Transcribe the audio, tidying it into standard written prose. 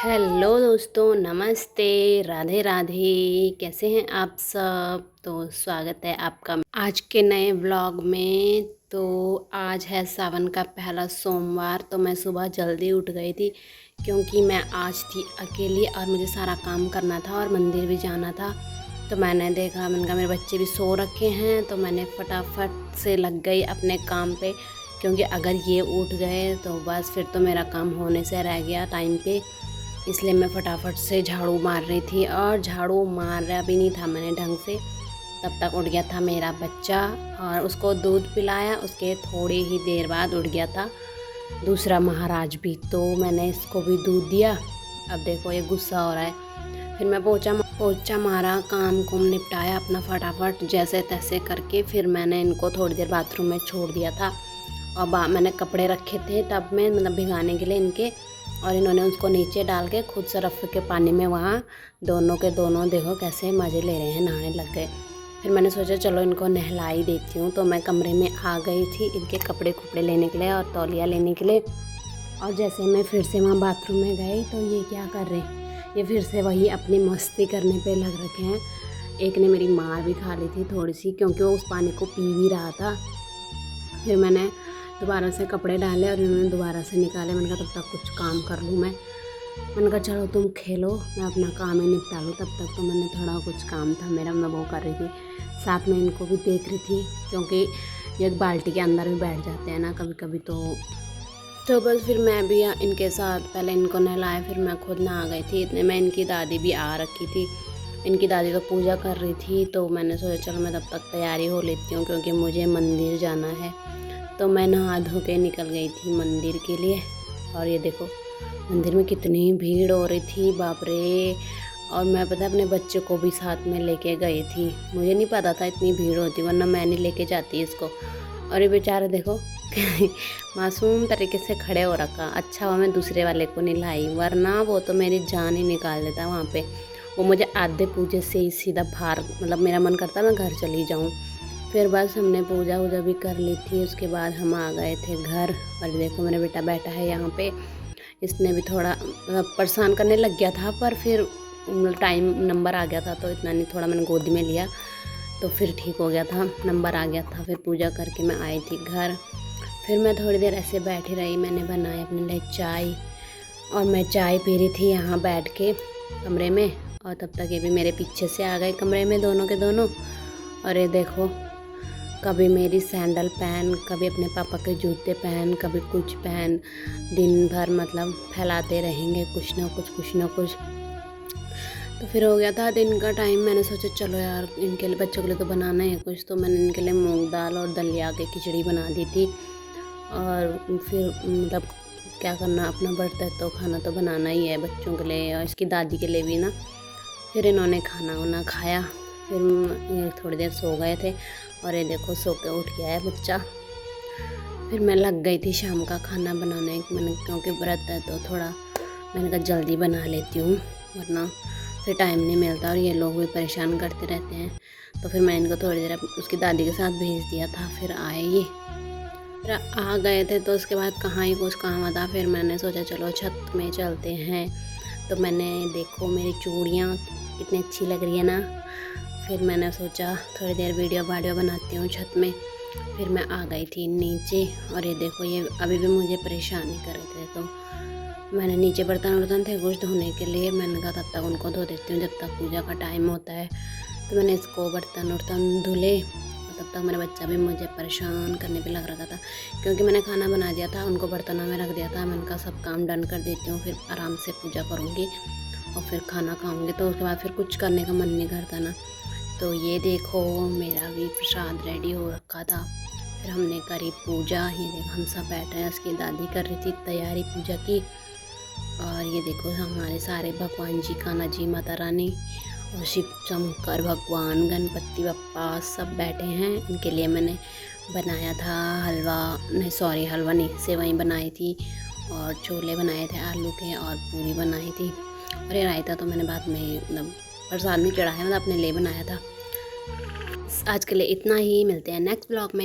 Hello दोस्तों, नमस्ते, राधे राधे। कैसे हैं आप सब? तो स्वागत है आपका आज के नए व्लॉग में। तो आज है सावन का पहला सोमवार। तो मैं सुबह जल्दी उठ गई थी क्योंकि मैं आज थी अकेली और मुझे सारा काम करना था और मंदिर भी जाना था। तो मैंने देखा, मैंने कहा मेरे बच्चे भी सो रखे हैं, तो मैंने फटाफट से लग गई अपने काम पे, क्योंकि अगर ये उठ गए तो बस फिर तो मेरा काम होने से रह गया टाइम पे। इसलिए मैं फटाफट से झाड़ू मार रही थी और झाड़ू मारा भी नहीं था मैंने ढंग से, तब तक उठ गया था मेरा बच्चा और उसको दूध पिलाया। उसके थोड़ी ही देर बाद उठ गया था दूसरा महाराज भी, तो मैंने इसको भी दूध दिया। अब देखो ये गुस्सा हो रहा है। फिर मैं पोछा मारा, काम कुम निपटाया अपना फटाफट जैसे तैसे करके। फिर मैंने इनको थोड़ी देर बाथरूम में छोड़ दिया था और मैंने कपड़े रखे थे टब में, मतलब भिगाने के लिए इनके, और इन्होंने उसको नीचे डाल के खुद सरफ के पानी में वहाँ दोनों के दोनों देखो कैसे मज़े ले रहे हैं, नहाने लग गए। फिर मैंने सोचा चलो इनको नहला ही देती हूँ। तो मैं कमरे में आ गई थी इनके कपड़े कुपड़े लेने के लिए और तौलिया लेने के लिए। और जैसे मैं फिर से वहाँ बाथरूम में गई तो ये क्या कर रहे हैं, ये फिर से वही अपनी मस्ती करने पे लग रखे हैं। एक ने मेरी मार भी खा ली थी थोड़ी सी, क्योंकि वो उस पानी को पी भी रहा था। फिर मैंने दोबारा से कपड़े डाले और इन्होंने दोबारा से निकाले। मैंने कहा तब तक कुछ काम कर लूँ मैंने कहा चलो तुम खेलो, मैं अपना काम ही निपटा लूँ तब तक। तो मैंने थोड़ा कुछ काम था मेरा, मैं वो कर रही थी, साथ में इनको भी देख रही थी, क्योंकि एक बाल्टी के अंदर भी बैठ जाते हैं ना कभी कभी। तो बस फिर मैं भी इनके साथ पहले इनको नहलाया, फिर मैं खुद नहा गई थी। इतने में इनकी दादी भी आ रखी थी। इनकी दादी तो पूजा कर रही थी, तो मैंने सोचा चलो मैं तब तक तैयारी हो लेती हूँ, क्योंकि मुझे मंदिर जाना है। तो मैं नहा धो के निकल गई थी मंदिर के लिए। और ये देखो मंदिर में कितनी भीड़ हो रही थी, बाप रे। और मैं पता अपने बच्चे को भी साथ में लेके गई थी, मुझे नहीं पता था इतनी भीड़ होती, वरना मैं नहीं लेके जाती इसको। और ये बेचारे देखो मासूम तरीके से खड़े हो रखा। अच्छा हुआ मैं दूसरे वाले को नहीं लाई, वरना वो तो मेरी जान ही निकाल देता वहाँ पे। वो मुझे आधे पूजे से ही सीधा बाहर, मतलब मेरा मन करता मैं घर चली जाऊँ। फिर बस हमने पूजा वूजा भी कर ली थी, उसके बाद हम आ गए थे घर। और देखो मेरा बेटा बैठा है यहाँ पे, इसने भी थोड़ा मतलब परेशान करने लग गया था, पर फिर टाइम नंबर आ गया था तो इतना नहीं, थोड़ा मैंने गोदी में लिया तो फिर ठीक हो गया था, नंबर आ गया था। फिर पूजा करके मैं आई थी घर। फिर मैं थोड़ी देर ऐसे बैठी रही, मैंने बनाया अपने लिए चाय और मैं चाय पी रही थी यहाँ बैठ के कमरे में। और तब तक ये भी मेरे पीछे से आ गए कमरे में दोनों के दोनों। और ये देखो कभी मेरी सैंडल पहन, कभी अपने पापा के जूते पहन, कभी कुछ पहन, दिन भर मतलब फैलाते रहेंगे कुछ ना कुछ। तो फिर हो गया था दिन का टाइम। मैंने सोचा चलो यार इनके लिए, बच्चों के लिए तो बनाना है कुछ, तो मैंने इनके लिए मूंग दाल और दलिया के खिचड़ी बना दी थी। और फिर मतलब क्या करना, अपना बर्तन तो खाना तो बनाना ही है बच्चों के लिए और इसकी दादी के लिए भी ना। फिर इन्होंने खाना वाना खाया, फिर थोड़ी देर सो गए थे और ये देखो सो के उठ गया है बच्चा। फिर मैं लग गई थी शाम का खाना बनाने, मैंने क्योंकि व्रत है तो थोड़ा मैंने कहा जल्दी बना लेती हूँ, वरना फिर टाइम नहीं मिलता और ये लोग भी परेशान करते रहते हैं। तो फिर मैं इनको थोड़ी देर उसकी दादी के साथ भेज दिया था। फिर आए ये, फिर आ गए थे तो उसके बाद कहाँ ही कुछ काम था। फिर मैंने सोचा चलो छत में चलते हैं। तो मैंने देखो मेरी चूड़ियाँ कितनी अच्छी लग रही है ना। फिर मैंने सोचा थोड़ी देर वीडियो बनाती हूँ छत में। फिर मैं आ गई थी नीचे और ये देखो ये अभी भी मुझे परेशानी कर रहे थे, तो मैंने नीचे बर्तन थे कुछ धोने के लिए। मैंने कहा तब तक उनको धो देती हूँ जब तक पूजा का टाइम होता है। तो मैंने इसको बर्तन धुले और तब तक मेरा बच्चा भी मुझे परेशान करने पे लग रहा था, क्योंकि मैंने खाना बना दिया था, उनको बर्तनों में रख दिया था। मैंने कहा सब काम डन कर देती हूँ, फिर आराम से पूजा करूँगी और फिर खाना खाऊँगी। तो उसके बाद फिर कुछ करने का मन नहीं करता ना। तो ये देखो मेरा भी प्रसाद रेडी हो रखा था। फिर हमने करी पूजा। ये देखो हम सब बैठे हैं, उसकी दादी कर रही थी तैयारी पूजा की। और ये देखो हमारे सारे भगवान जी, कान्हा जी, माता रानी और शिव शंकर भगवान, गणपति बप्पा सब बैठे हैं। इनके लिए मैंने बनाया था हलवा, नहीं सॉरी हलवा नहीं, सेवई बनाई थी और छोले बनाए थे आलू के और पूरी बनाई थी। और ये रायता तो मैंने बाद में मतलब प्रसाद में चढ़ाया, मतलब अपने लिए बनाया था। आज के लिए इतना ही, मिलते हैं नेक्स्ट ब्लॉग में।